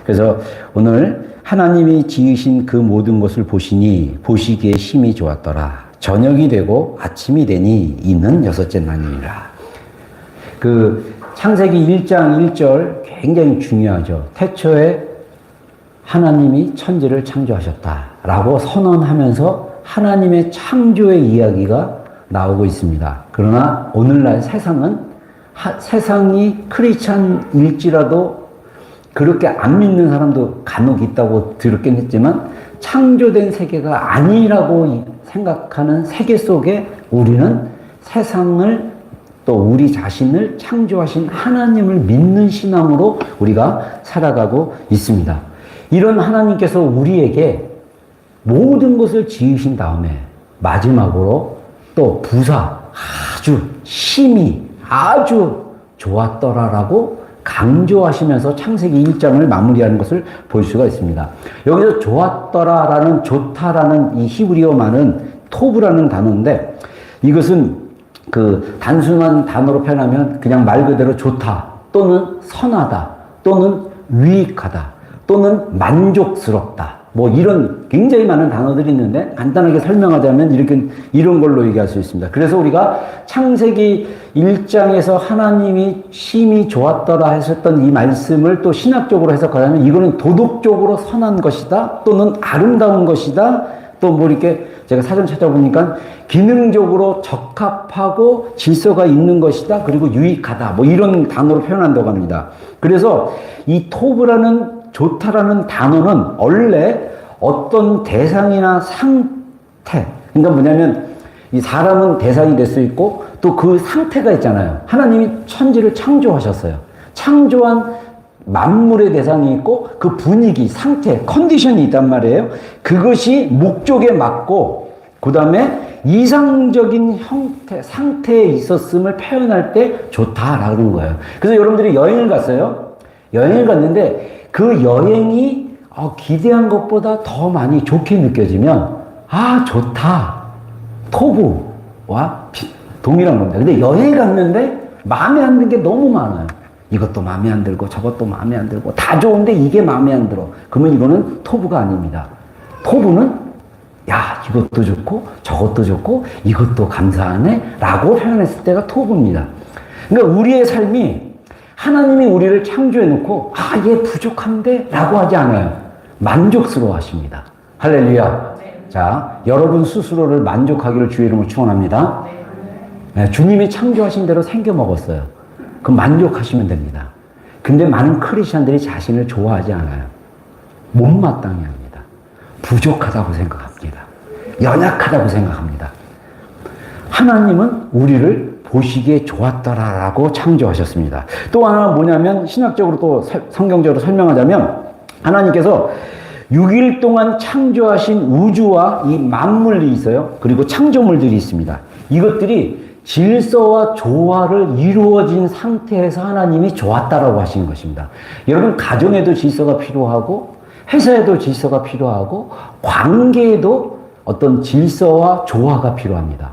그래서 오늘 하나님이 지으신 그 모든 것을 보시니 보시기에 심히 좋았더라. 저녁이 되고 아침이 되니 이는 여섯째 날이니라. 그 창세기 1장 1절 굉장히 중요하죠. 태초에 하나님이 천지를 창조하셨다라고 선언하면서 하나님의 창조의 이야기가 나오고 있습니다. 그러나 오늘날 세상이 크리스찬일지라도 그렇게 안 믿는 사람도 간혹 있다고 들었긴 했지만 창조된 세계가 아니라고 생각하는 세계 속에 우리는 세상을 또 우리 자신을 창조하신 하나님을 믿는 신앙으로 우리가 살아가고 있습니다. 이런 하나님께서 우리에게 모든 것을 지으신 다음에 마지막으로 또 부사 아주 심히 아주 좋았더라라고 강조하시면서 창세기 1장을 마무리하는 것을 볼 수가 있습니다. 여기서 좋았더라라는 좋다라는 이 히브리어 말은 토브라는 단어인데 이것은 그 단순한 단어로 표현하면 그냥 말 그대로 좋다 또는 선하다 또는 유익하다 또는 만족스럽다 뭐 이런 굉장히 많은 단어들이 있는데 간단하게 설명하자면 이런 걸로 얘기할 수 있습니다. 그래서 우리가 창세기 1장에서 하나님이 심히 좋았더라 하셨던 이 말씀을 또 신학적으로 해석하자면 이거는 도덕적으로 선한 것이다 또는 아름다운 것이다 또 뭐 이렇게 제가 사전 찾아보니까 기능적으로 적합하고 질서가 있는 것이다 그리고 유익하다 뭐 이런 단어로 표현한다고 합니다. 그래서 이 토브라는 좋다라는 단어는 원래 어떤 대상이나 상태 그러니까 뭐냐면 이 사람은 대상이 될 수 있고 또 그 상태가 있잖아요. 하나님이 천지를 창조하셨어요. 창조한 만물의 대상이 있고 그 분위기, 상태, 컨디션이 있단 말이에요. 그것이 목적에 맞고 그 다음에 이상적인 형태, 상태에 있었음을 표현할 때 좋다라는 거예요. 그래서 여러분들이 여행을 갔어요. 여행을 갔는데 그 여행이 기대한 것보다 더 많이 좋게 느껴지면 좋다. 토부와 동일한 겁니다. 근데 여행 갔는데 마음에 안 드는 게 너무 많아요. 이것도 마음에 안 들고 저것도 마음에 안 들고 다 좋은데 이게 마음에 안 들어. 그러면 이거는 토부가 아닙니다. 토부는 이것도 좋고 저것도 좋고 이것도 감사하네 라고 표현했을 때가 토부입니다. 그러니까 우리의 삶이 하나님이 우리를 창조해 놓고 얘 부족한데 라고 하지 않아요. 만족스러워 하십니다. 할렐루야. 자, 여러분 스스로를 만족하기를 주의 이름으로 축원합니다. 네, 주님이 창조하신 대로 생겨 먹었어요. 그럼 만족하시면 됩니다. 근데 많은 크리스천들이 자신을 좋아하지 않아요. 못마땅해 합니다. 부족하다고 생각합니다. 연약하다고 생각합니다. 하나님은 우리를 보시기에 좋았더라라고 창조하셨습니다. 또 하나 뭐냐면 신학적으로 또 성경적으로 설명하자면 하나님께서 6일 동안 창조하신 우주와 이 만물이 있어요. 그리고 창조물들이 있습니다. 이것들이 질서와 조화를 이루어진 상태에서 하나님이 좋았다라고 하시는 것입니다. 여러분 가정에도 질서가 필요하고 회사에도 질서가 필요하고 관계에도 어떤 질서와 조화가 필요합니다.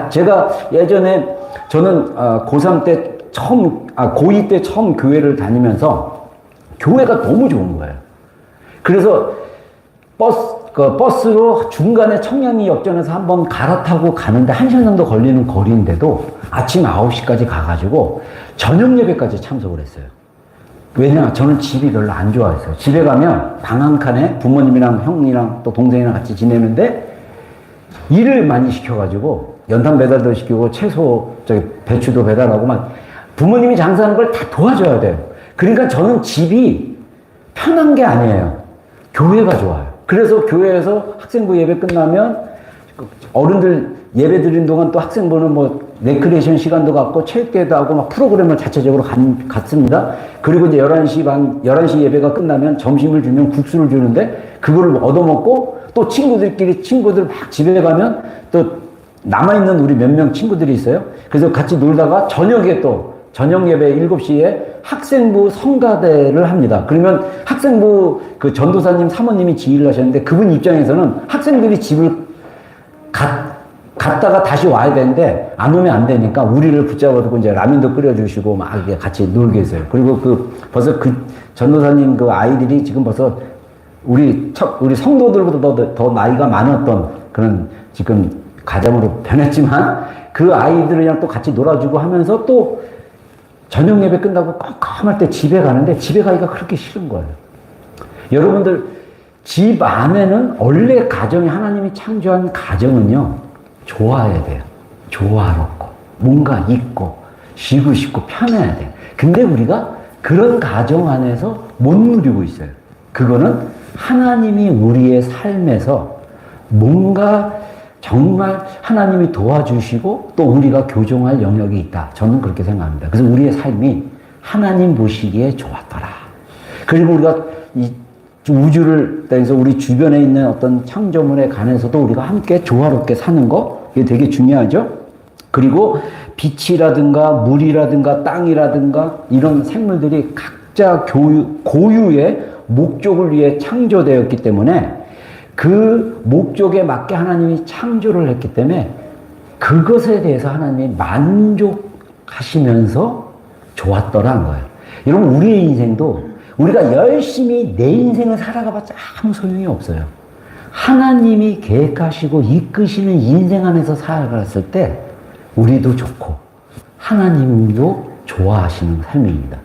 제가 예전에 저는 고3 때 고2 때 처음 교회를 다니면서 교회가 너무 좋은 거예요. 그래서 버스로 중간에 청량리역전에서 한번 갈아타고 가는데 1시간 정도 걸리는 거리인데도 아침 9시까지 가가지고 저녁 예배까지 참석을 했어요. 왜냐? 저는 집이 별로 안 좋아했어요. 집에 가면 방 한 칸에 부모님이랑 형이랑 또 동생이랑 같이 지내는데 일을 많이 시켜가지고 연탄 배달도 시키고 채소, 배추도 배달하고 막 부모님이 장사하는 걸 다 도와줘야 돼요. 그러니까 저는 집이 편한 게 아니에요. 교회가 좋아요. 그래서 교회에서 학생부 예배 끝나면 어른들 예배 드린 동안 또 학생부는 뭐 레크레이션 시간도 갖고 체육대회도 하고 막 프로그램을 자체적으로 갔습니다. 그리고 이제 11시 예배가 끝나면 점심을 주면 국수를 주는데 그거를 얻어먹고 또 친구들 막 집에 가면 또 남아있는 우리 몇 명 친구들이 있어요. 그래서 같이 놀다가 저녁에 또 저녁 예배 7시에 학생부 성가대를 합니다. 그러면 학생부 그 전도사님 사모님이 지휘를 하셨는데 그분 입장에서는 학생들이 집을 갔다가 다시 와야 되는데 안 오면 안 되니까 우리를 붙잡아두고 이제 라면도 끓여주시고 막 이렇게 같이 놀게 했어요. 그리고 벌써 전도사님 아이들이 지금 벌써 우리 성도들보다 더 나이가 많았던 그런 지금 가정으로 변했지만 그 아이들이랑 또 같이 놀아주고 하면서 또 저녁 예배 끝나고 깜깜할 때 집에 가는데 집에 가기가 그렇게 싫은 거예요. 여러분들 집 안에는 원래 가정이 하나님이 창조한 가정은요 좋아야 돼요. 조화롭고 뭔가 있고 쉬고 싶고 편해야 돼요. 근데 우리가 그런 가정 안에서 못 누리고 있어요. 그거는 하나님이 우리의 삶에서 뭔가 정말 하나님이 도와주시고 또 우리가 교정할 영역이 있다. 저는 그렇게 생각합니다. 그래서 우리의 삶이 하나님 보시기에 좋았더라. 그리고 우리가 이 우주를 통해서 우리 주변에 있는 어떤 창조물에 관해서도 우리가 함께 조화롭게 사는 거, 이게 되게 중요하죠. 그리고 빛이라든가 물이라든가 땅이라든가 이런 생물들이 각자 고유의 목적을 위해 창조되었기 때문에 그 목적에 맞게 하나님이 창조를 했기 때문에 그것에 대해서 하나님이 만족하시면서 좋았더라는 거예요. 여러분, 우리의 인생도 우리가 열심히 내 인생을 살아가봤자 아무 소용이 없어요. 하나님이 계획하시고 이끄시는 인생 안에서 살아갔을 때 우리도 좋고 하나님도 좋아하시는 삶입니다.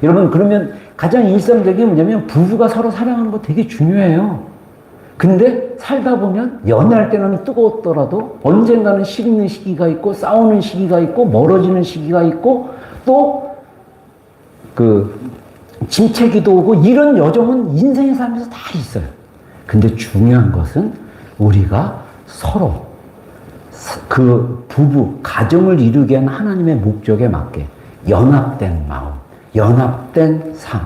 여러분, 그러면 가장 일상적인 게 뭐냐면 부부가 서로 사랑하는 거 되게 중요해요. 근데 살다 보면 연애할 때는 뜨거웠더라도 언젠가는 식는 시기가 있고 싸우는 시기가 있고 멀어지는 시기가 있고 또 침체기도 오고 이런 여정은 인생의 삶에서 다 있어요. 근데 중요한 것은 우리가 서로 그 부부, 가정을 이루게 한 하나님의 목적에 맞게 연합된 마음, 연합된 삶,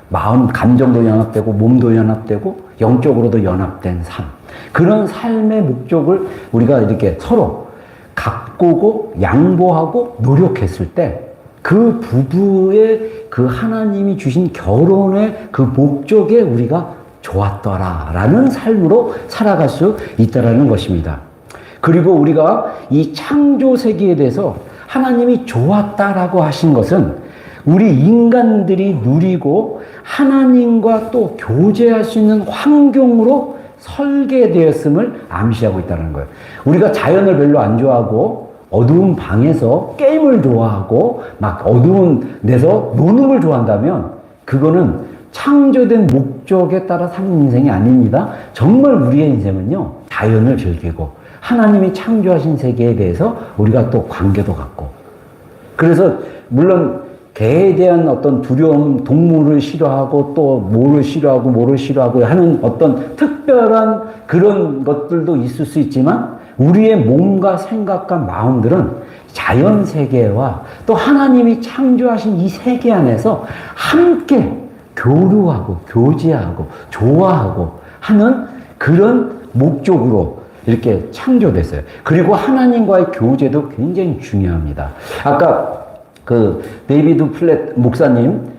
마음, 감정도 연합되고 몸도 연합되고 영적으로도 연합된 삶, 그런 삶의 목적을 우리가 이렇게 서로 가꾸고 양보하고 노력했을 때 그 부부의 그 하나님이 주신 결혼의 그 목적에 우리가 좋았더라라는 삶으로 살아갈 수 있다라는 것입니다. 그리고 우리가 이 창조 세계에 대해서 하나님이 좋았다라고 하신 것은 우리 인간들이 누리고 하나님과 또 교제할 수 있는 환경으로 설계되었음을 암시하고 있다는 거예요. 우리가 자연을 별로 안 좋아하고 어두운 방에서 게임을 좋아하고 막 어두운 데서 노는 걸 좋아한다면 그거는 창조된 목적에 따라 사는 인생이 아닙니다. 정말 우리의 인생은요, 자연을 즐기고 하나님이 창조하신 세계에 대해서 우리가 또 관계도 갖고, 그래서 물론 개에 대한 어떤 두려움, 동물을 싫어하고 또 뭐를 싫어하고 하는 어떤 특별한 그런 것들도 있을 수 있지만 우리의 몸과 생각과 마음들은 자연 세계와 또 하나님이 창조하신 이 세계 안에서 함께 교류하고 교제하고 좋아하고 하는 그런 목적으로 이렇게 창조됐어요. 그리고 하나님과의 교제도 굉장히 중요합니다. 아까 데이비드 플랫 목사님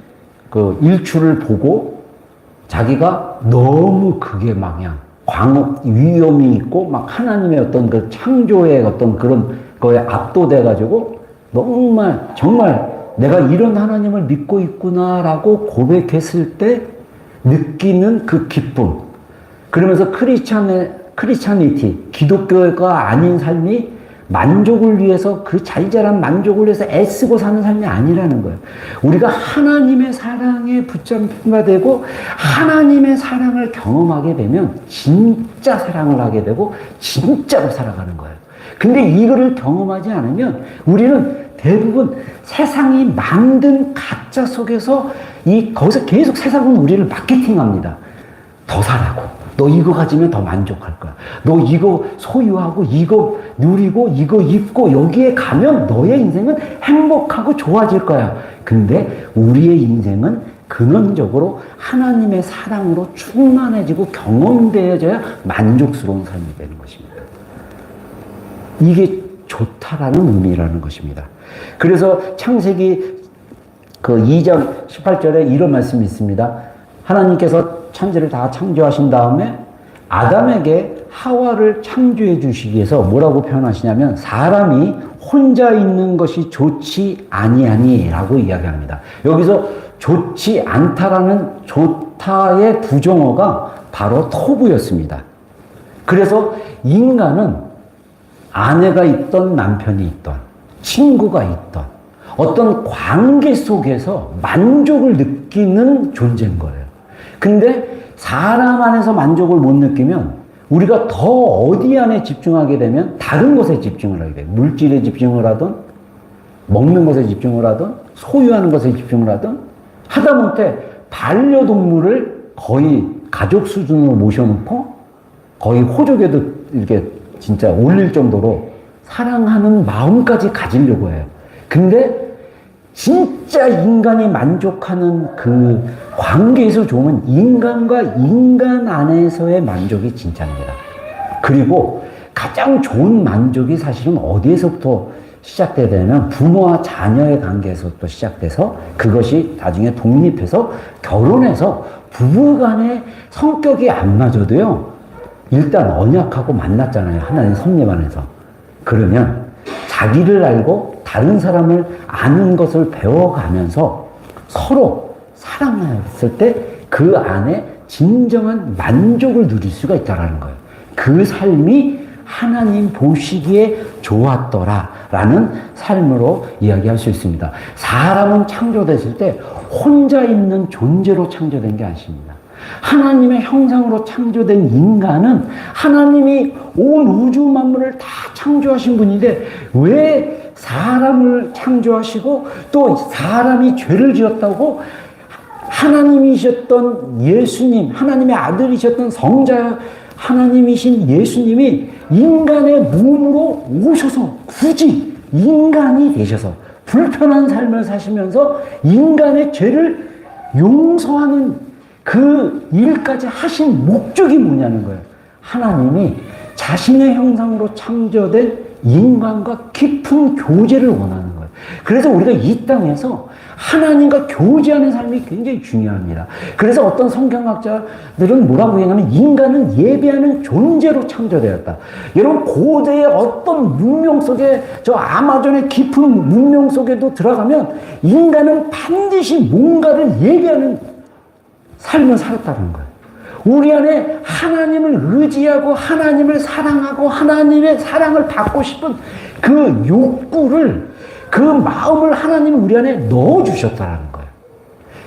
일출을 보고 자기가 너무 그게 위험이 있고 막 하나님의 어떤 그 창조의 어떤 그런 거에 압도돼가지고 정말 내가 이런 하나님을 믿고 있구나라고 고백했을 때 느끼는 그 기쁨. 그러면서 크리스찬이티, 기독교가 아닌 삶이 만족을 위해서 그 자잘한 만족을 위해서 애쓰고 사는 삶이 아니라는 거예요. 우리가 하나님의 사랑에 붙잡힌 되고 하나님의 사랑을 경험하게 되면 진짜 사랑을 하게 되고 진짜로 살아가는 거예요. 근데 이거를 경험하지 않으면 우리는 대부분 세상이 만든 가짜 속에서 거기서 계속 세상은 우리를 마케팅합니다. 더 사라고. 너 이거 가지면 더 만족할 거야. 너 이거 소유하고 이거 누리고 이거 입고 여기에 가면 너의 인생은 행복하고 좋아질 거야. 근데 우리의 인생은 근원적으로 하나님의 사랑으로 충만해지고 경험되어져야 만족스러운 삶이 되는 것입니다. 이게 좋다라는 의미라는 것입니다. 그래서 창세기 2장 18절에 이런 말씀이 있습니다. 하나님께서 천지를 다 창조하신 다음에 아담에게 하와를 창조해 주시기 위해서 뭐라고 표현하시냐면 사람이 혼자 있는 것이 좋지 아니하니라고 이야기합니다. 여기서 좋지 않다라는 좋다의 부정어가 바로 토부였습니다. 그래서 인간은 아내가 있던 남편이 있던 친구가 있던 어떤 관계 속에서 만족을 느끼는 존재인 거예요. 근데 사람 안에서 만족을 못 느끼면 우리가 더 어디 안에 집중하게 되면 다른 것에 집중을 하게 돼요. 물질에 집중을 하든 먹는 것에 집중을 하든 소유하는 것에 집중을 하든 하다못해 반려동물을 거의 가족 수준으로 모셔놓고 거의 호적에도 이렇게 진짜 올릴 정도로 사랑하는 마음까지 가지려고 해요. 근데 진짜 인간이 만족하는 그 관계에서 좋으면 인간과 인간 안에서의 만족이 진짜입니다. 그리고 가장 좋은 만족이 사실은 어디에서부터 시작돼야 되냐면 부모와 자녀의 관계에서부터 시작돼서 그것이 나중에 독립해서 결혼해서 부부간의 성격이 안 맞아도요. 일단 언약하고 만났잖아요. 하나님 섭리 안에서. 그러면 자기를 알고 다른 사람을 아는 것을 배워가면서 서로 사랑했을 때 그 안에 진정한 만족을 누릴 수가 있다는 거예요. 그 삶이 하나님 보시기에 좋았더라라는 삶으로 이야기할 수 있습니다. 사람은 창조됐을 때 혼자 있는 존재로 창조된 게 아닙니다. 하나님의 형상으로 창조된 인간은 하나님이 온 우주 만물을 다 창조하신 분인데 왜 사람을 창조하시고 또 사람이 죄를 지었다고 하나님이셨던 예수님, 하나님의 아들이셨던 성자 하나님이신 예수님이 인간의 몸으로 오셔서 굳이 인간이 되셔서 불편한 삶을 사시면서 인간의 죄를 용서하는 그 일까지 하신 목적이 뭐냐는 거예요. 하나님이 자신의 형상으로 창조된 인간과 깊은 교제를 원하는 거예요. 그래서 우리가 이 땅에서 하나님과 교제하는 삶이 굉장히 중요합니다. 그래서 어떤 성경학자들은 뭐라고 얘기하냐면 인간은 예배하는 존재로 창조되었다. 여러분 고대의 어떤 문명 속에 저 아마존의 깊은 문명 속에도 들어가면 인간은 반드시 뭔가를 예배하는 삶을 살았다는 거예요. 우리 안에 하나님을 의지하고 하나님을 사랑하고 하나님의 사랑을 받고 싶은 그 욕구를 그 마음을 하나님은 우리 안에 넣어주셨다는 거예요.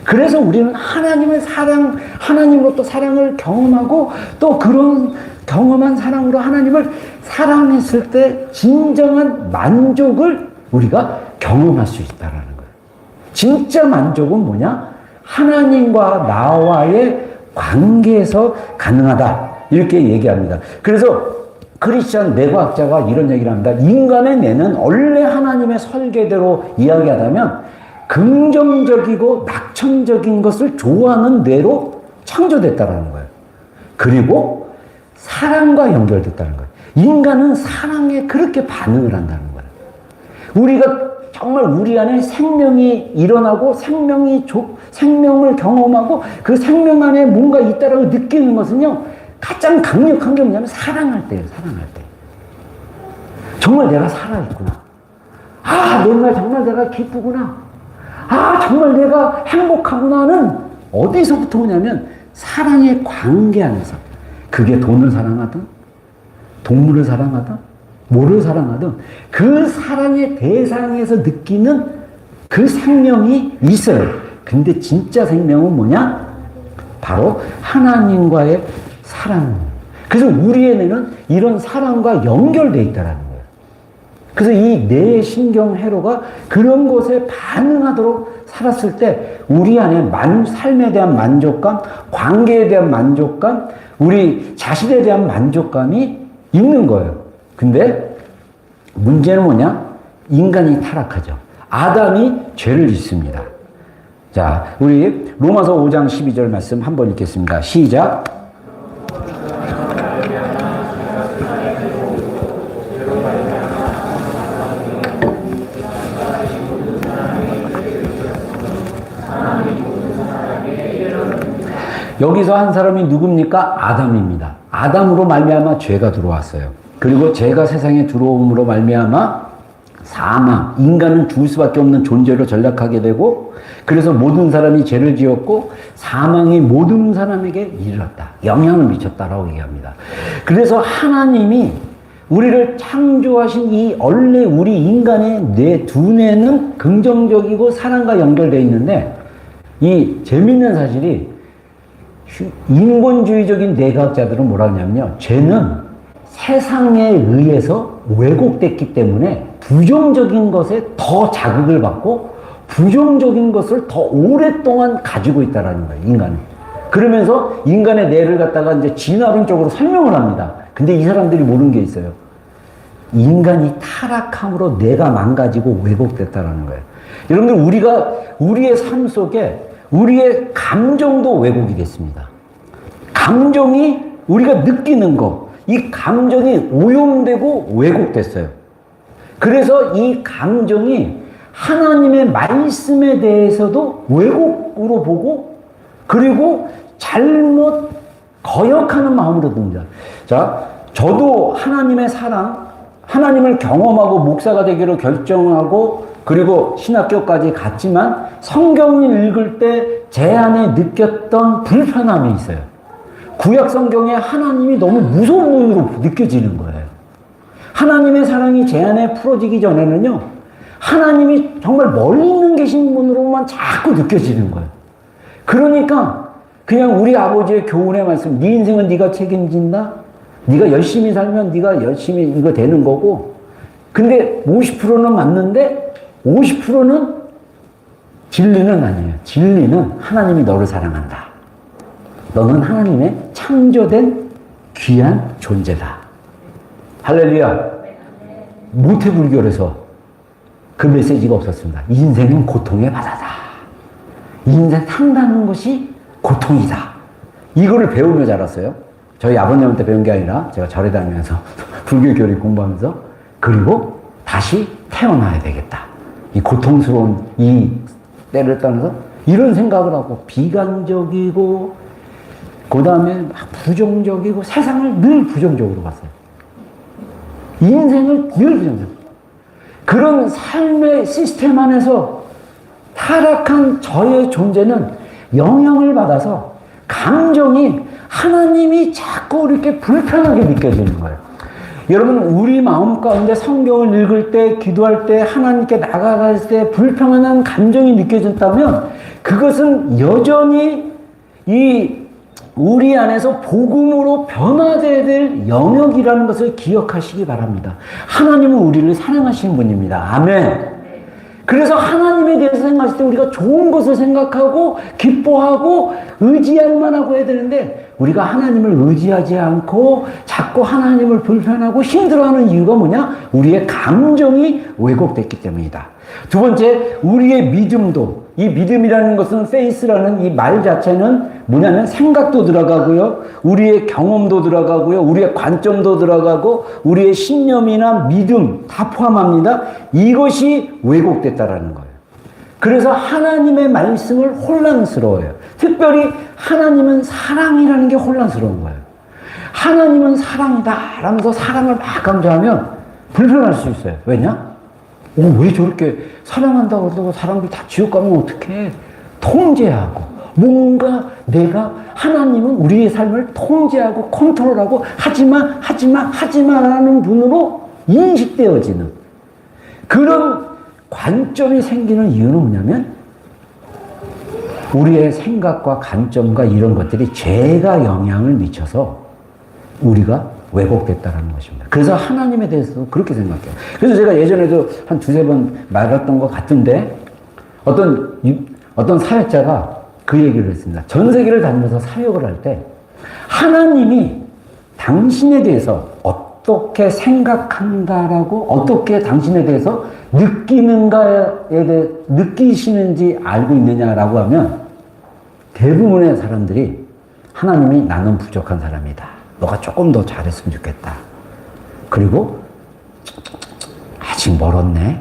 그래서 우리는 하나님의 사랑, 하나님으로부터 사랑을 경험하고 또 그런 경험한 사랑으로 하나님을 사랑했을 때 진정한 만족을 우리가 경험할 수 있다는 거예요. 진짜 만족은 뭐냐? 하나님과 나와의 관계에서 가능하다. 이렇게 얘기합니다. 그래서 크리스천 뇌과학자가 이런 얘기를 합니다. 인간의 뇌는 원래 하나님의 설계대로 이야기하자면 긍정적이고 낙천적인 것을 좋아하는 뇌로 창조됐다는 거예요. 그리고 사랑과 연결됐다는 거예요. 인간은 사랑에 그렇게 반응을 한다는 거예요. 우리가 정말 우리 안에 생명이 일어나고 생명을 경험하고 그 생명 안에 뭔가 있다라고 느끼는 것은요. 가장 강력한 게 뭐냐면 사랑할 때예요. 사랑할 때. 정말 내가 살아있구나. 아, 정말 내가 기쁘구나. 아, 정말 내가 행복하구나는 어디서부터 오냐면 사랑의 관계 안에서. 그게 돈을 사랑하든 동물을 사랑하든 뭐를 사랑하든 그 사랑의 대상에서 느끼는 그 생명이 있어요. 근데 진짜 생명은 뭐냐? 바로 하나님과의 사랑. 그래서 우리의 뇌는 이런 사랑과 연결되어 있다는 거예요. 그래서 이 뇌의 신경회로가 그런 것에 반응하도록 살았을 때 우리 안에 삶에 대한 만족감, 관계에 대한 만족감, 우리 자신에 대한 만족감이 있는 거예요. 근데 문제는 뭐냐? 인간이 타락하죠. 아담이 죄를 짓습니다. 자, 우리 로마서 5장 12절 말씀 한번 읽겠습니다. 시작. 여기서 한 사람이 누굽니까? 아담입니다. 아담으로 말미암아 죄가 들어왔어요. 그리고 죄가 세상에 들어옴으로 말미암아 사망, 인간은 죽을 수밖에 없는 존재로 전락하게 되고, 그래서 모든 사람이 죄를 지었고 사망이 모든 사람에게 이르렀다. 영향을 미쳤다라고 얘기합니다. 그래서 하나님이 우리를 창조하신 이 원래 우리 인간의 뇌, 두뇌는 긍정적이고 사랑과 연결되어 있는데, 이 재밌는 사실이 인본주의적인 뇌과학자들은 뭐라 하냐면요, 죄는 세상에 의해서 왜곡됐기 때문에 부정적인 것에 더 자극을 받고 부정적인 것을 더 오랫동안 가지고 있다라는 거예요, 인간은. 그러면서 인간의 뇌를 갖다가 이제 진화론적으로 설명을 합니다. 근데 이 사람들이 모르는 게 있어요. 인간이 타락함으로 뇌가 망가지고 왜곡됐다라는 거예요. 여러분들, 우리가 우리의 삶 속에 우리의 감정도 왜곡이 됐습니다. 감정이 우리가 느끼는 거, 이 감정이 오염되고 왜곡됐어요. 그래서 이 감정이 하나님의 말씀에 대해서도 왜곡으로 보고, 그리고 잘못 거역하는 마음으로 듭니다. 자, 저도 하나님의 사랑, 하나님을 경험하고 목사가 되기로 결정하고 그리고 신학교까지 갔지만 성경을 읽을 때 제 안에 느꼈던 불편함이 있어요. 구약 성경에 하나님이 너무 무서운 눈으로 느껴지는 거예요. 하나님의 사랑이 제 안에 풀어지기 전에는요, 하나님이 정말 멀리 있는 계신 분으로만 자꾸 느껴지는 거예요. 그러니까 그냥 우리 아버지의 교훈의 말씀, 네 인생은 네가 책임진다. 네가 열심히 살면 네가 열심히 이거 되는 거고, 근데 50%는 맞는데 50%는 진리는 아니에요. 진리는 하나님이 너를 사랑한다. 너는 하나님의 창조된 귀한 존재다. 할렐루야. 모태불교에서 그 메시지가 없었습니다. 인생은 고통의 바다다. 인생 산다는 것이 고통이다. 이거를 배우며 자랐어요. 저희 아버님한테 배운 게 아니라 제가 절에 다니면서 불교 교리 공부하면서, 그리고 다시 태어나야 되겠다. 이 고통스러운 이 때를 떠나서 이런 생각을 하고, 비관적이고 그 다음에 막 부정적이고 세상을 늘 부정적으로 봤어요. 인생을 늘 부정적으로. 그런 삶의 시스템 안에서 타락한 저의 존재는 영향을 받아서 감정이 하나님이 자꾸 이렇게 불편하게 느껴지는 거예요. 여러분, 우리 마음 가운데 성경을 읽을 때, 기도할 때, 하나님께 나아갈 때 불편한 감정이 느껴진다면 그것은 여전히 우리 안에서 복음으로 변화되어야 될 영역이라는 것을 기억하시기 바랍니다. 하나님은 우리를 사랑하시는 분입니다. 아멘. 그래서 하나님에 대해서 생각할 때 우리가 좋은 것을 생각하고 기뻐하고 의지할 만하고 해야 되는데, 우리가 하나님을 의지하지 않고 자꾸 하나님을 불편하고 힘들어하는 이유가 뭐냐? 우리의 감정이 왜곡됐기 때문이다. 두 번째, 우리의 믿음도, 이 믿음이라는 것은 faith라는 이 말 자체는 뭐냐면 생각도 들어가고요, 우리의 경험도 들어가고요, 우리의 관점도 들어가고, 우리의 신념이나 믿음 다 포함합니다. 이것이 왜곡됐다라는 거예요. 그래서 하나님의 말씀을 혼란스러워요. 특별히 하나님은 사랑이라는 게 혼란스러운 거예요. 하나님은 사랑이다 라면서 사랑을 막 강조하면 불편할 수 있어요. 왜냐? 왜 저렇게 사랑한다고 그러고 사람들 다 지옥 가면 어떡해? 통제하고, 뭔가 내가, 하나님은 우리의 삶을 통제하고 컨트롤하고 하지마라는 분으로 인식되어지는 그런 관점이 생기는 이유는 뭐냐면, 우리의 생각과 관점과 이런 것들이 죄가 영향을 미쳐서 우리가 왜곡됐다는 것입니다. 그래서 하나님에 대해서도 그렇게 생각해요. 그래서 제가 예전에도 한 두세 번 말했던 것 같은데, 어떤 사역자가 그 얘기를 했습니다. 전 세계를 다니면서 사역을 할 때 하나님이 당신에 대해서 어떻게 생각한다라고, 어떻게 당신에 대해서 느끼시는지 알고 있느냐라고 하면 대부분의 사람들이 하나님이 나는 부족한 사람이다. 너가 조금 더 잘했으면 좋겠다. 그리고 아직 멀었네.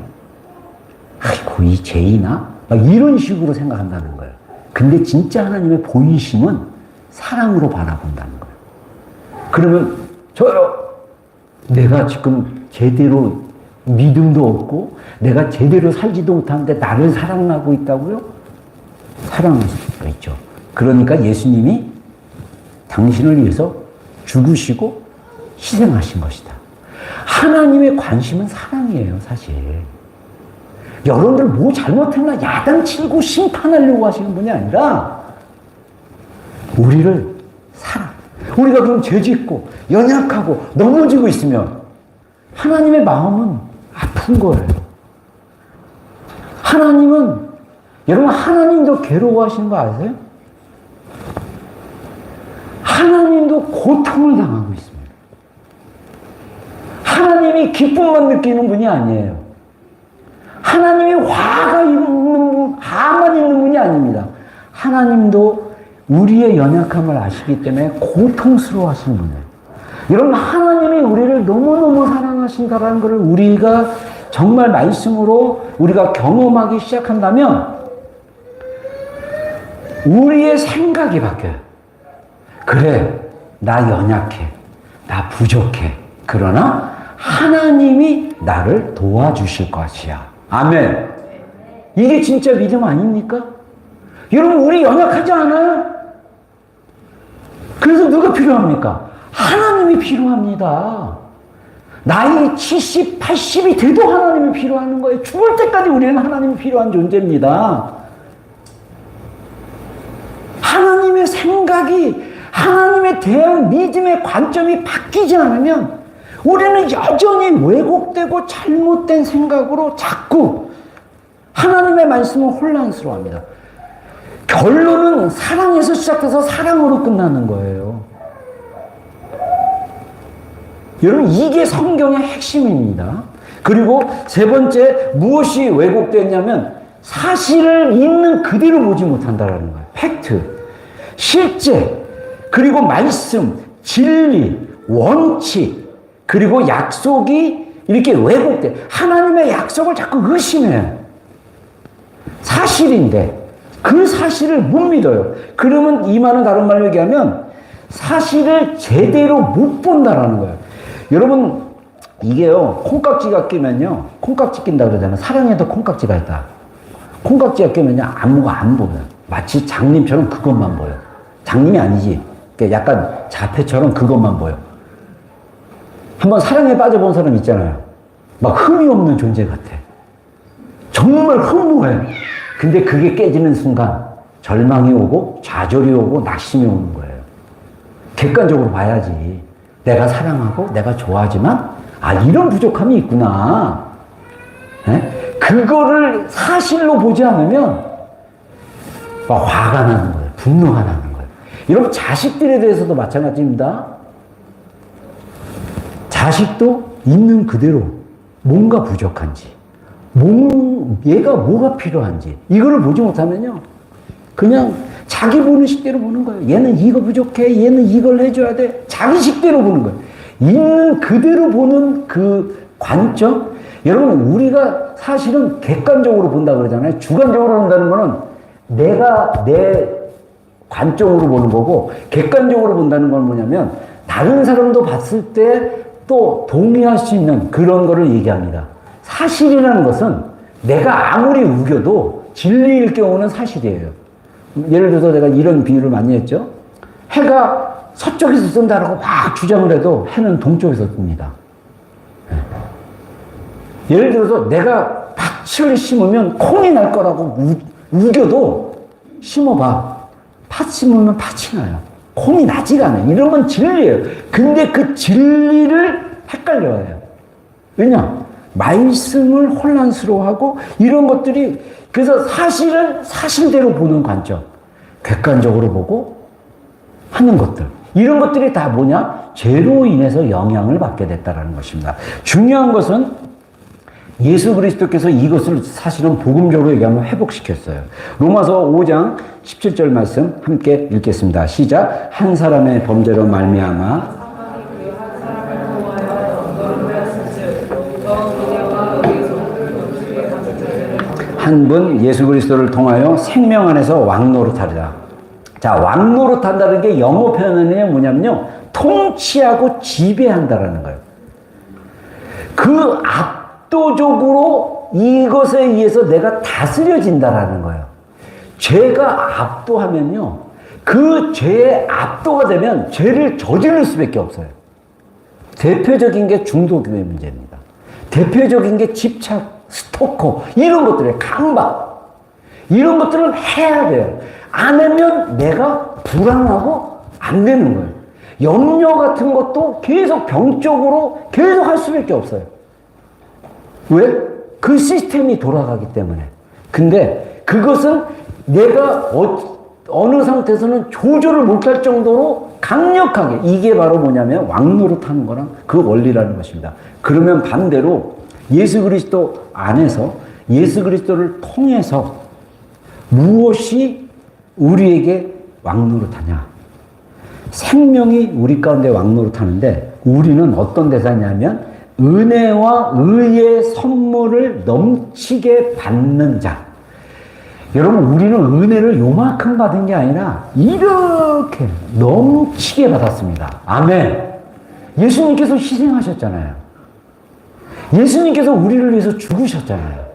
아이고, 이 죄이나? 막 이런 식으로 생각한다는 거예요. 근데 진짜 하나님의 본심은 사랑으로 바라본다는 거예요. 그러면 내가 지금 제대로 믿음도 없고 내가 제대로 살지도 못하는데 나를 사랑하고 있다고요? 사랑할 수가 있죠. 그러니까 예수님이 당신을 위해서 죽으시고 희생하신 것이다. 하나님의 관심은 사랑이에요, 사실. 여러분들 뭐 잘못했나 야단치고 심판하려고 하시는 분이 아니라 우리를 사랑. 우리가 그럼 죄짓고 연약하고 넘어지고 있으면 하나님의 마음은 아픈 거예요. 하나님은, 여러분 하나님도 괴로워하시는 거 아세요? 하나님도 고통을 당하고 있습니다. 하나님이 기쁨만 느끼는 분이 아니에요. 하나님이 화가 화만 있는 분이 아닙니다. 하나님도 우리의 연약함을 아시기 때문에 고통스러워 하시는 분이에요. 여러분, 하나님이 우리를 너무너무 사랑하신다는 것을 우리가 정말 말씀으로 우리가 경험하기 시작한다면 우리의 생각이 바뀌어요. 그래, 나 연약해. 나 부족해. 그러나 하나님이 나를 도와주실 것이야. 아멘. 이게 진짜 믿음 아닙니까? 여러분, 우리 연약하지 않아요? 그래서 누가 필요합니까? 하나님이 필요합니다. 나이 70, 80이 돼도 하나님이 필요한 거예요. 죽을 때까지 우리는 하나님이 필요한 존재입니다. 하나님의 생각이, 하나님에 대한 믿음의 관점이 바뀌지 않으면 우리는 여전히 왜곡되고 잘못된 생각으로 자꾸 하나님의 말씀을 혼란스러워합니다. 결론은 사랑에서 시작해서 사랑으로 끝나는 거예요. 여러분, 이게 성경의 핵심입니다. 그리고 세 번째, 무엇이 왜곡됐냐면 사실을 있는 그대로 보지 못한다는 거예요. 팩트, 실제, 그리고 말씀, 진리, 원칙, 그리고 약속이 이렇게 왜곡돼. 하나님의 약속을 자꾸 의심해요. 사실인데 그 사실을 못 믿어요. 그러면 이 말은 다른 말로 얘기하면 사실을 제대로 못 본다라는 거예요. 여러분, 이게요, 콩깍지가 끼면요, 콩깍지 낀다 그러잖아요. 사랑에도 콩깍지가 있다. 콩깍지가 끼면요, 안무가 안 보여요. 마치 장님처럼 그것만 보여. 장님이 아니지. 약간 자폐처럼 그것만 보여. 한번 사랑에 빠져본 사람 있잖아요. 막 흠이 없는 존재 같아. 정말 흠모해. 근데 그게 깨지는 순간 절망이 오고 좌절이 오고 낙심이 오는 거예요. 객관적으로 봐야지. 내가 사랑하고 내가 좋아하지만 이런 부족함이 있구나. 네? 그거를 사실로 보지 않으면 막 화가 나는 거예요. 분노가 나는 거예요. 여러분, 자식들에 대해서도 마찬가지입니다. 자식도 있는 그대로 뭔가 부족한지, 얘가 뭐가 필요한지 이거를 보지 못하면요, 그냥 자기 보는 식대로 보는 거예요. 얘는 이거 부족해, 얘는 이걸 해줘야 돼. 자기 식대로 보는 거예요. 있는 그대로 보는 그 관점. 여러분, 우리가 사실은 객관적으로 본다 그러잖아요. 주관적으로 본다는 거는 내가 내 관점으로 보는 거고, 객관적으로 본다는 건 뭐냐면 다른 사람도 봤을 때 또 동의할 수 있는 그런 거를 얘기합니다. 사실이라는 것은 내가 아무리 우겨도 진리일 경우는 사실이에요. 예를 들어서 내가 이런 비유를 많이 했죠. 해가 서쪽에서 뜬다라고 막 주장을 해도 해는 동쪽에서 뜹니다. 예를 들어서 내가 밭을 심으면 콩이 날 거라고 우겨도 심어봐. 팥 심으면 팥이 나요. 콩이 나지가 않아요. 이런 건 진리예요. 근데 그 진리를 헷갈려해요. 왜냐? 말씀을 혼란스러워하고 이런 것들이, 그래서 사실은 사실대로 보는 관점, 객관적으로 보고 하는 것들, 이런 것들이 다 뭐냐? 죄로 인해서 영향을 받게 됐다는 것입니다. 중요한 것은 예수 그리스도께서 이것을 사실은 복음적으로 얘기하면 회복시켰어요. 로마서 5장 17절 말씀 함께 읽겠습니다. 시작. 한 사람의 범죄로 말미암아 한 분 예수 그리스도를 통하여 생명 안에서 왕노릇하리라. 자, 왕노릇한다는 게 영어 표현이 뭐냐면요. 통치하고 지배한다라는 거예요. 그 압도적으로 이것에 의해서 내가 다스려진다라는 거예요. 죄가 압도하면요. 그 죄에 압도가 되면 죄를 저지를 수밖에 없어요. 대표적인 게 중독의 문제입니다. 대표적인 게 집착, 스토커, 이런 것들이에요. 강박. 이런 것들은 해야 돼요. 안 하면 내가 불안하고 안 되는 거예요. 염려 같은 것도 계속 병적으로 계속 할 수밖에 없어요. 왜? 그 시스템이 돌아가기 때문에. 근데 그것은 내가 어느 상태에서는 조절을 못할 정도로 강력하게, 이게 바로 뭐냐면 왕노릇하는 거랑 그 원리라는 것입니다. 그러면 반대로 예수 그리스도 안에서 예수 그리스도를 통해서 무엇이 우리에게 왕노릇하냐? 생명이 우리 가운데 왕노릇하는데 우리는 어떤 대상이냐면 은혜와 의의 선물을 넘치게 받는 자. 여러분, 우리는 은혜를 요만큼 받은 게 아니라 이렇게 넘치게 받았습니다. 아멘. 예수님께서 희생하셨잖아요. 예수님께서 우리를 위해서 죽으셨잖아요.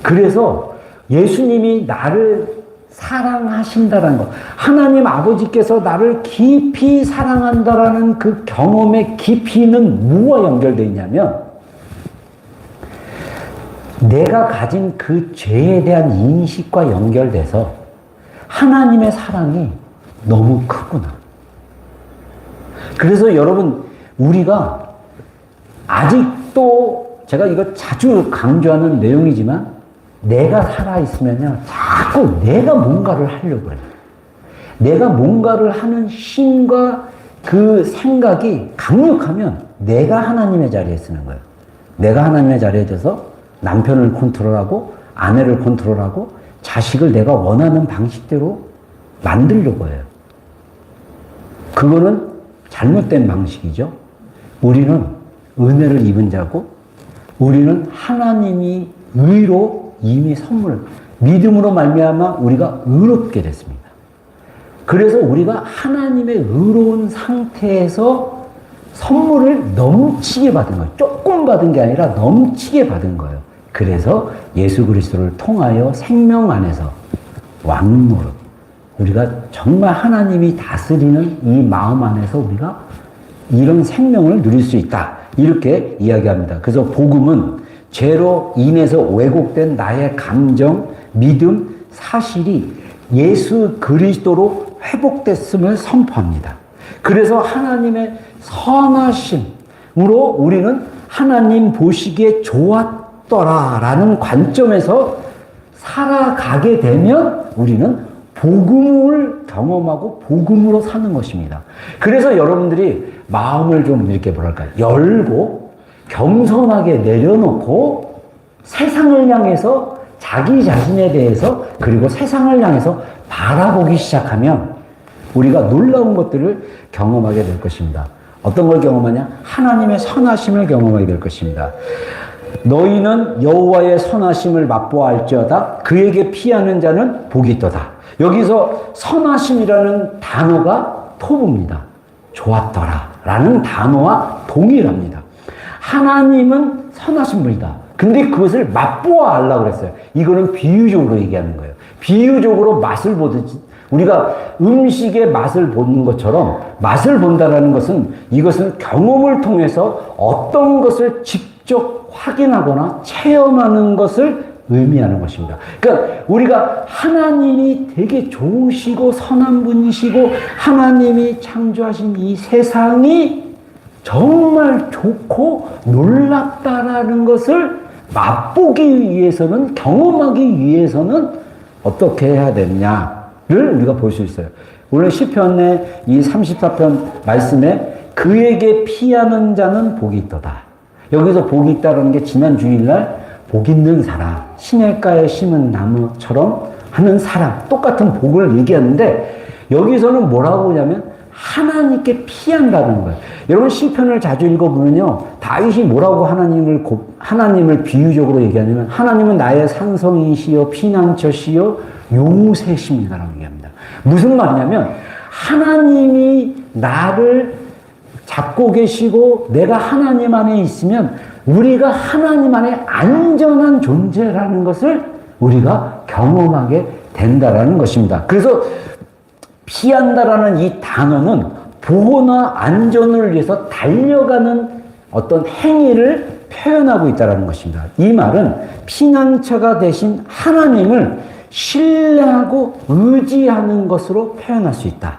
그래서 예수님이 나를 사랑하신다는 것, 하나님 아버지께서 나를 깊이 사랑한다라는 그 경험의 깊이는 무엇과 연결되어 있냐면 내가 가진 그 죄에 대한 인식과 연결돼서 하나님의 사랑이 너무 크구나. 그래서 여러분, 우리가 아직도 제가 이거 자주 강조하는 내용이지만 내가 살아있으면요, 자꾸 내가 뭔가를 하려고 해요. 내가 뭔가를 하는 힘과 그 생각이 강력하면 내가 하나님의 자리에 쓰는 거예요. 내가 하나님의 자리에 돼서 남편을 컨트롤하고 아내를 컨트롤하고 자식을 내가 원하는 방식대로 만들려고 해요. 그거는 잘못된 방식이죠. 우리는 은혜를 입은 자고 우리는 하나님이 의로 이미 선물, 믿음으로 말미암아 우리가 의롭게 됐습니다. 그래서 우리가 하나님의 의로운 상태에서 선물을 넘치게 받은 거예요. 조금 받은 게 아니라 넘치게 받은 거예요. 그래서 예수 그리스도를 통하여 생명 안에서 왕노릇, 우리가 정말 하나님이 다스리는 이 마음 안에서 우리가 이런 생명을 누릴 수 있다. 이렇게 이야기합니다. 그래서 복음은 죄로 인해서 왜곡된 나의 감정, 믿음, 사실이 예수 그리스도로 회복됐음을 선포합니다. 그래서 하나님의 선하심으로 우리는 하나님 보시기에 좋았더라라는 관점에서 살아가게 되면 우리는 복음을 경험하고 복음으로 사는 것입니다. 그래서 여러분들이 마음을 좀 이렇게 뭐랄까 열고 겸손하게 내려놓고 세상을 향해서 자기 자신에 대해서 그리고 세상을 향해서 바라보기 시작하면 우리가 놀라운 것들을 경험하게 될 것입니다. 어떤 걸 경험하냐? 하나님의 선하심을 경험하게 될 것입니다. 너희는 여호와의 선하심을 맛보아할지어다. 그에게 피하는 자는 복이 있도다. 여기서 선하심이라는 단어가 토부입니다. 좋았더라 라는 단어와 동일합니다. 하나님은 선하신 분이다. 근데 그것을 맛보아 하려고 그랬어요. 이거는 비유적으로 얘기하는 거예요. 비유적으로 맛을 보듯이 우리가 음식의 맛을 보는 것처럼 맛을 본다는 것은 이것은 경험을 통해서 어떤 것을 직접 확인하거나 체험하는 것을 의미하는 것입니다. 그러니까 우리가 하나님이 되게 좋으시고 선한 분이시고 하나님이 창조하신 이 세상이 정말 좋고 놀랍다라는 것을 맛보기 위해서는, 경험하기 위해서는 어떻게 해야 되느냐를 우리가 볼 수 있어요. 오늘 시편의 이 34편 말씀에 그에게 피하는 자는 복이 있도다. 여기서 복이 있다는 게 지난 주일날 복 있는 사람, 시냇가에 심은 나무처럼 하는 사람, 똑같은 복을 얘기하는데 여기서는 뭐라고 하냐면 하나님께 피한다는 거예요. 여러분 시편을 자주 읽어보면요, 다윗이 뭐라고 하나님을 비유적으로 얘기하냐면 하나님은 나의 산성이시여 피난처시여 요새십니다라고 얘기합니다. 무슨 말이냐면 하나님이 나를 잡고 계시고 내가 하나님 안에 있으면 우리가 하나님 안에 안전한 존재라는 것을 우리가 경험하게 된다라는 것입니다. 그래서 피한다라는 이 단어는 보호나 안전을 위해서 달려가는 어떤 행위를 표현하고 있다는 것입니다. 이 말은 피난처가 되신 하나님을 신뢰하고 의지하는 것으로 표현할 수 있다.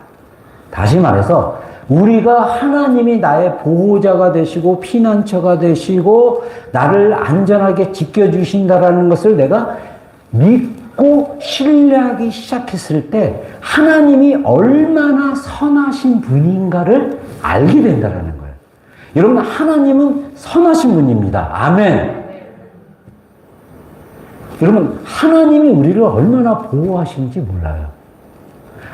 다시 말해서 우리가 하나님이 나의 보호자가 되시고 피난처가 되시고 나를 안전하게 지켜주신다라는 것을 내가 믿고 신뢰하기 시작했을 때 하나님이 얼마나 선하신 분인가를 알게 된다는 거예요. 여러분, 하나님은 선하신 분입니다. 아멘. 여러분, 하나님이 우리를 얼마나 보호하시는지 몰라요.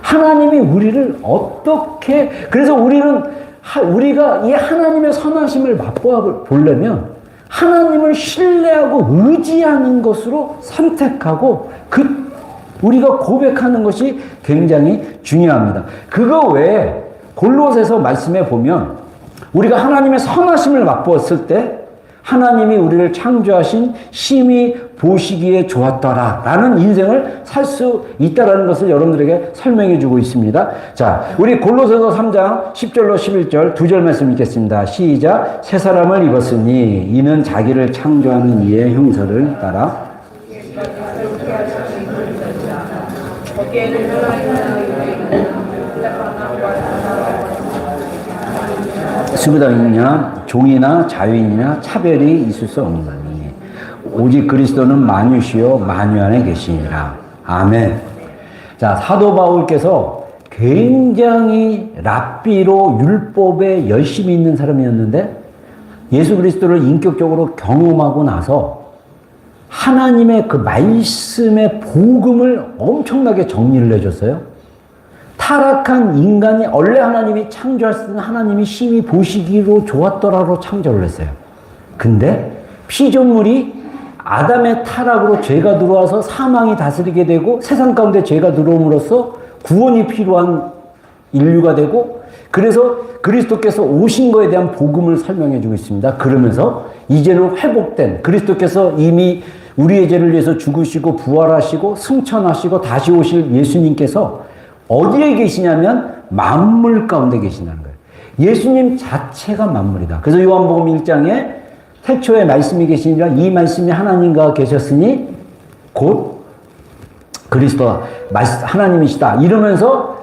하나님이 우리를 어떻게, 그래서 우리가 이 하나님의 선하심을 맛보아 보려면 하나님을 신뢰하고 의지하는 것으로 선택하고 우리가 고백하는 것이 굉장히 중요합니다. 그거 외에 골로새서 말씀에 보면 우리가 하나님의 선하심을 맛보았을 때 하나님이 우리를 창조하신 심히 보시기에 좋았더라 라는 인생을 살 수 있다는 것을 여러분들에게 설명해 주고 있습니다. 자, 우리 골로새서 3장 10절로 11절 두 절 말씀 읽겠습니다. 시작. 새 사람을 입었으니 이는 자기를 창조하는 이의 형설을 따라 수부당이냐 종이나 자유인이나 차별이 있을 수 없나니 오직 그리스도는 만유시요 만유 안에 계시니라. 아멘. 자, 사도 바울께서 굉장히 랍비로 율법에 열심히 있는 사람이었는데 예수 그리스도를 인격적으로 경험하고 나서 하나님의 그 말씀의 복음을 엄청나게 정리를 해줬어요. 타락한 인간이 원래 하나님이 창조했을 때는 하나님이 심히 보시기로 좋았더라로 창조를 했어요. 근데 피조물이 아담의 타락으로 죄가 들어와서 사망이 다스리게 되고 세상 가운데 죄가 들어옴으로써 구원이 필요한 인류가 되고 그래서 그리스도께서 오신 거에 대한 복음을 설명해 주고 있습니다. 그러면서 이제는 회복된 그리스도께서 이미 우리의 죄를 위해서 죽으시고 부활하시고 승천하시고 다시 오실 예수님께서 어디에 계시냐면 만물 가운데 계신다는 거예요. 예수님 자체가 만물이다. 그래서 요한복음 1장에 태초에 말씀이 계시니라 이 말씀이 하나님과 계셨으니 곧 그리스도가 하나님이시다. 이러면서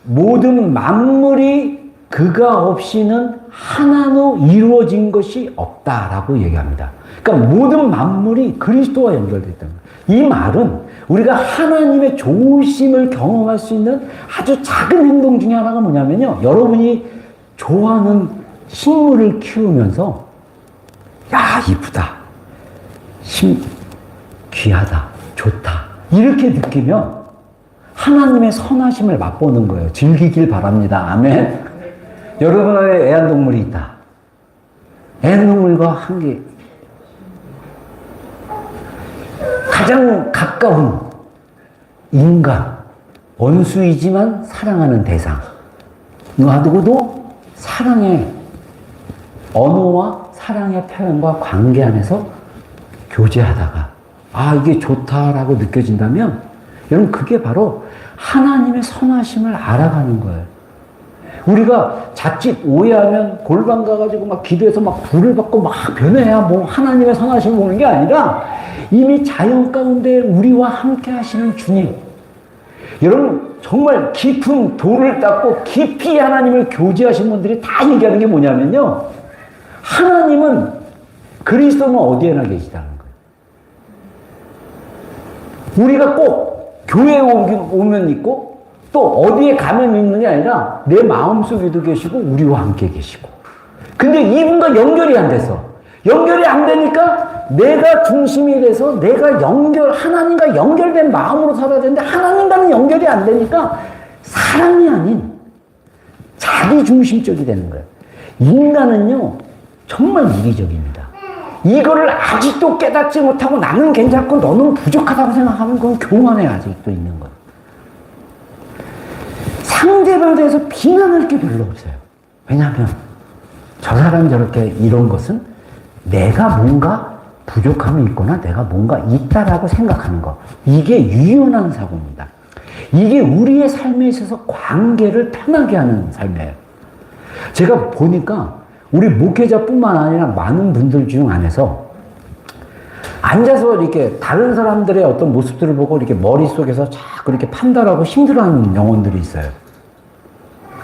모든 만물이 그가 없이는 하나로 이루어진 것이 없다라고 얘기합니다. 그러니까 모든 만물이 그리스도와 연결되어 있다는 거예요. 이 말은 우리가 하나님의 좋으심을 경험할 수 있는 아주 작은 행동 중에 하나가 뭐냐면요. 여러분이 좋아하는 식물을 키우면서 야, 이쁘다. 귀하다. 좋다. 이렇게 느끼면 하나님의 선하심을 맛보는 거예요. 즐기길 바랍니다. 아멘. 여러분의 애완동물이 있다. 애완동물과 한계 가장 가까운 인간, 원수이지만 사랑하는 대상. 놔두고도 사랑의 언어와 사랑의 표현과 관계 안에서 교제하다가 이게 좋다라고 느껴진다면 여러분 그게 바로 하나님의 선하심을 알아가는 거예요. 우리가 자칫 오해하면 골방 가가지고 막 기도해서 막 불을 받고 막 변해야 뭐 하나님의 선하심을 보는 게 아니라 이미 자연 가운데 우리와 함께 하시는 주님. 여러분 정말 깊은 돌을 닦고 깊이 하나님을 교제하신 분들이 다 얘기하는 게 뭐냐면요. 하나님은 그리스도는 어디에나 계시다는 거예요. 우리가 꼭 교회에 오면 있고 또 어디에 가면 있는 게 아니라 내 마음속에도 계시고 우리와 함께 계시고. 근데 이분과 연결이 안 돼서 연결이 안 되니까 내가 중심이 돼서 내가 하나님과 연결된 마음으로 살아야 되는데 하나님과는 연결이 안 되니까 사랑이 아닌 자기 중심적이 되는 거예요. 인간은요 정말 이기적입니다. 이거를 아직도 깨닫지 못하고 나는 괜찮고 너는 부족하다고 생각하면 그건 교만에 아직도 있는 거예요. 상대방에 대해서 비난할 게 별로 없어요. 왜냐하면 저 사람 저렇게 이런 것은 내가 뭔가 부족함이 있거나 내가 뭔가 있다라고 생각하는 거. 이게 유연한 사고입니다. 이게 우리의 삶에 있어서 관계를 편하게 하는 삶이에요. 제가 보니까 우리 목회자뿐만 아니라 많은 분들 중 안에서 앉아서 이렇게 다른 사람들의 어떤 모습들을 보고 이렇게 머릿속에서 자꾸 이렇게 판단하고 힘들어하는 영혼들이 있어요.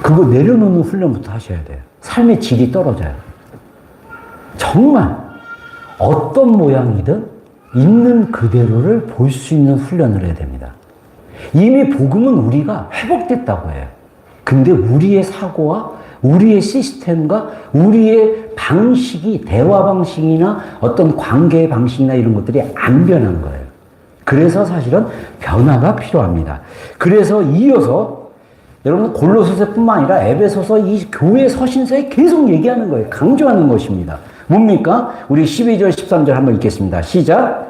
그거 내려놓는 훈련부터 하셔야 돼요. 삶의 질이 떨어져요. 정말 어떤 모양이든 있는 그대로를 볼 수 있는 훈련을 해야 됩니다. 이미 복음은 우리가 회복됐다고 해요. 근데 우리의 사고와 우리의 시스템과 우리의 방식이, 대화 방식이나 어떤 관계 방식이나 이런 것들이 안 변한 거예요. 그래서 사실은 변화가 필요합니다. 그래서 이어서 여러분 골로새서뿐만 아니라 에베소서 이 교회 서신서에 계속 얘기하는 거예요. 강조하는 것입니다. 뭡니까? 우리 12절 13절 한번 읽겠습니다. 시작.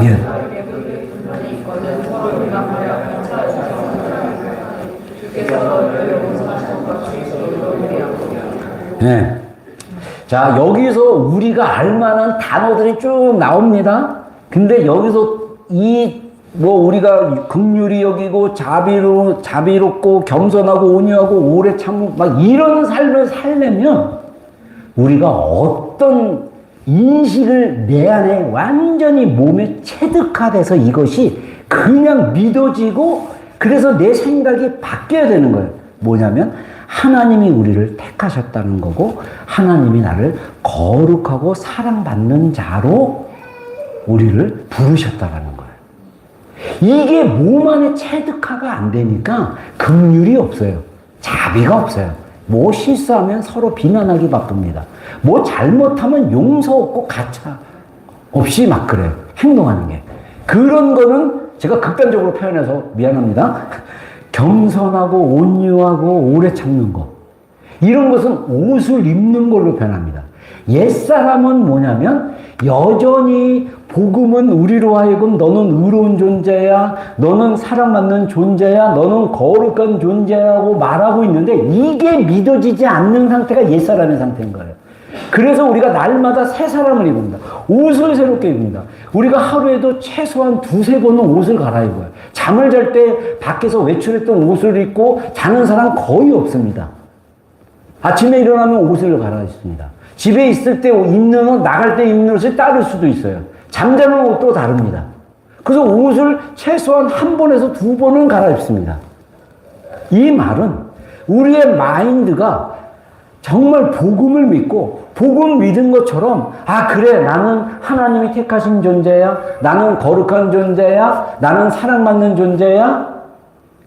예. 네. 자, 여기서 우리가 알만한 단어들이 쭉 나옵니다. 근데 여기서 우리가 긍휼히 여기고 자비롭고 겸손하고 온유하고 오래 참고 막 이런 삶을 살려면 우리가 어떤 인식을 내 안에 완전히 몸에 체득화돼서 이것이 그냥 믿어지고 그래서 내 생각이 바뀌어야 되는 거예요. 뭐냐면 하나님이 우리를 택하셨다는 거고 하나님이 나를 거룩하고 사랑받는 자로 우리를 부르셨다라는 거예요. 이게 몸 안에 체득화가 안 되니까 긍휼이 없어요. 자비가 없어요. 뭐 실수하면 서로 비난하기 바쁩니다. 뭐 잘못하면 용서 없고 가차 없이 막 그래요. 행동하는 게. 그런 거는 제가 극단적으로 표현해서 미안합니다. 겸손하고 온유하고 오래 참는 거. 이런 것은 옷을 입는 걸로 변합니다. 옛사람은 뭐냐면 여전히 복음은 우리로 하여금 너는 의로운 존재야, 너는 사랑받는 존재야, 너는 거룩한 존재라고 말하고 있는데 이게 믿어지지 않는 상태가 옛사람의 상태인 거예요. 그래서 우리가 날마다 새 사람을 입습니다. 옷을 새롭게 입습니다. 우리가 하루에도 최소한 두세 번은 옷을 갈아입어요. 잠을 잘 때 밖에서 외출했던 옷을 입고 자는 사람 거의 없습니다. 아침에 일어나면 옷을 갈아입습니다. 집에 있을 때 입는 옷, 나갈 때 입는 옷을 따를 수도 있어요. 잠자는 옷도 다릅니다. 그래서 옷을 최소한 한 번에서 두 번은 갈아입습니다. 이 말은 우리의 마인드가 정말 복음을 믿고 복음 믿은 것처럼 그래 나는 하나님이 택하신 존재야, 나는 거룩한 존재야, 나는 사랑받는 존재야.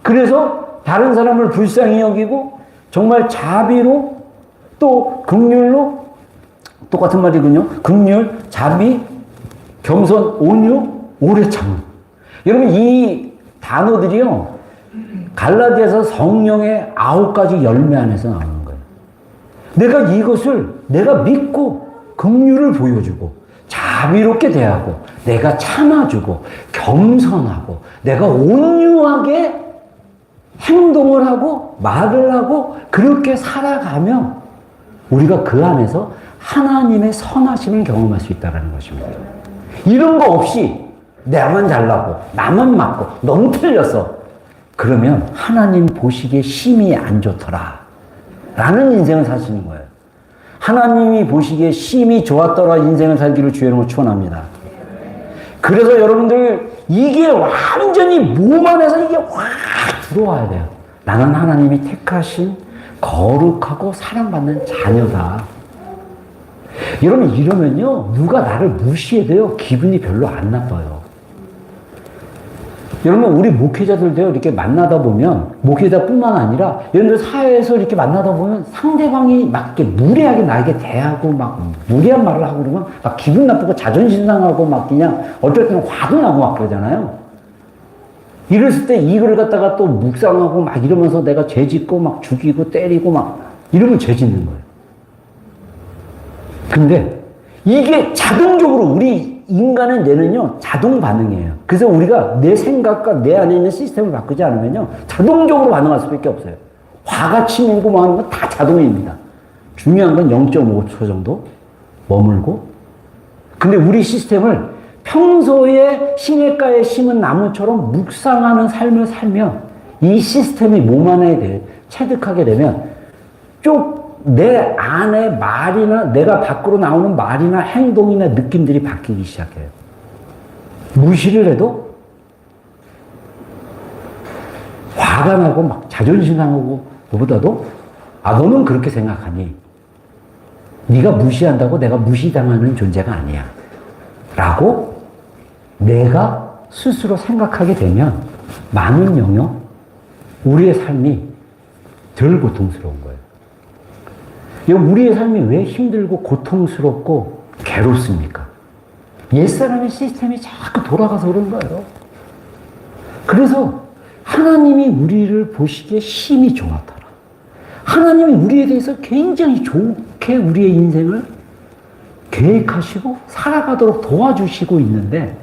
그래서 다른 사람을 불쌍히 여기고 정말 자비로 또 긍휼로 똑같은 말이군요. 긍휼, 자비, 겸손, 온유, 오래 참음. 여러분 이 단어들이요 갈라디아서 성령의 9가지 열매 안에서 나오는 거예요. 내가 이것을 내가 믿고 긍휼을 보여주고 자비롭게 대하고 내가 참아주고 겸손하고 내가 온유하게 행동을 하고 말을 하고 그렇게 살아가면 우리가 그 안에서 하나님의 선하심을 경험할 수 있다는 것입니다. 이런 거 없이 나만 잘나고 나만 맞고 너무 틀렸어. 그러면 하나님 보시기에 심히 안 좋더라 라는 인생을 사시는 거예요. 하나님이 보시기에 심히 좋았더라 인생을 살기를 주의 이름으로 축원합니다. 그래서 여러분들 이게 완전히 몸 안에서 이게 확 들어와야 돼요. 나는 하나님이 택하신 거룩하고 사랑받는 자녀다. 여러분 이러면요 누가 나를 무시해도요 기분이 별로 안 나빠요. 여러분 우리 목회자들도 이렇게 만나다 보면 목회자뿐만 아니라 여러분들 사회에서 이렇게 만나다 보면 상대방이 막 이렇게 무례하게 나에게 대하고 막 무례한 말을 하고 그러면 막 기분 나쁘고 자존심 상하고 막 그냥 어쩔 때는 화도 나고 막 그러잖아요. 이랬을 때 이걸 갖다가 또 묵상하고 막 이러면서 내가 죄 짓고 막 죽이고 때리고 막 이러면 죄 짓는 거예요. 근데 이게 자동적으로 우리 인간의 뇌는요, 자동 반응이에요. 그래서 우리가 내 생각과 내 안에 있는 시스템을 바꾸지 않으면요, 자동적으로 반응할 수밖에 없어요. 화가 치밀고 뭐 하는 건 다 자동입니다. 중요한 건 0.5초 정도 머물고. 근데 우리 시스템을 평소에 시냇가에 심은 나무처럼 묵상하는 삶을 살면 이 시스템이 몸 안에 체득하게 되면 쭉 내 안에 말이나 내가 밖으로 나오는 말이나 행동이나 느낌들이 바뀌기 시작해요. 무시를 해도 화가 나고 막 자존심 상하고 그보다도 너는 그렇게 생각하니? 네가 무시한다고 내가 무시당하는 존재가 아니야. 라고 내가 스스로 생각하게 되면 많은 영역 우리의 삶이 덜 고통스러운 거예요. 우리의 삶이 왜 힘들고 고통스럽고 괴롭습니까? 옛사람의 시스템이 자꾸 돌아가서 그런 거예요. 그래서 하나님이 우리를 보시기에 심히 좋았더라. 하나님이 우리에 대해서 굉장히 좋게 우리의 인생을 계획하시고 살아가도록 도와주시고 있는데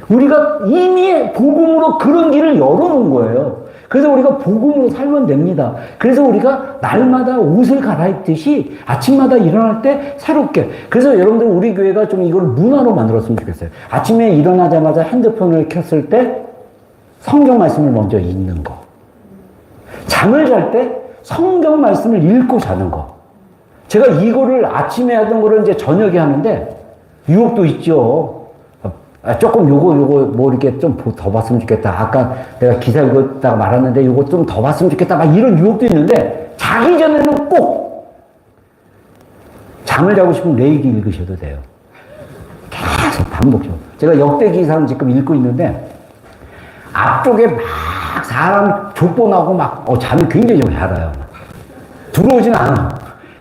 우리가 이미 복음으로 그런 길을 열어놓은 거예요. 그래서 우리가 복음으로 살면 됩니다. 그래서 우리가 날마다 옷을 갈아입듯이 아침마다 일어날 때 새롭게. 그래서 여러분들 우리 교회가 좀 이걸 문화로 만들었으면 좋겠어요. 아침에 일어나자마자 핸드폰을 켰을 때 성경 말씀을 먼저 읽는 거. 잠을 잘 때 성경 말씀을 읽고 자는 거. 제가 이거를 아침에 하던 거를 이제 저녁에 하는데 유혹도 있죠. 조금 요거 뭐 이렇게 좀 더 봤으면 좋겠다. 아까 내가 기사 읽었다가 말았는데 요거 좀 더 봤으면 좋겠다. 막 이런 유혹도 있는데 자기 전에는 꼭 잠을 자고 싶으면 레이기 읽으셔도 돼요. 계속 반복적으로. 제가 역대기사를 지금 읽고 있는데 앞쪽에 막 사람 족보나고 막 잠이 굉장히 잘 와요. 들어오진 않아.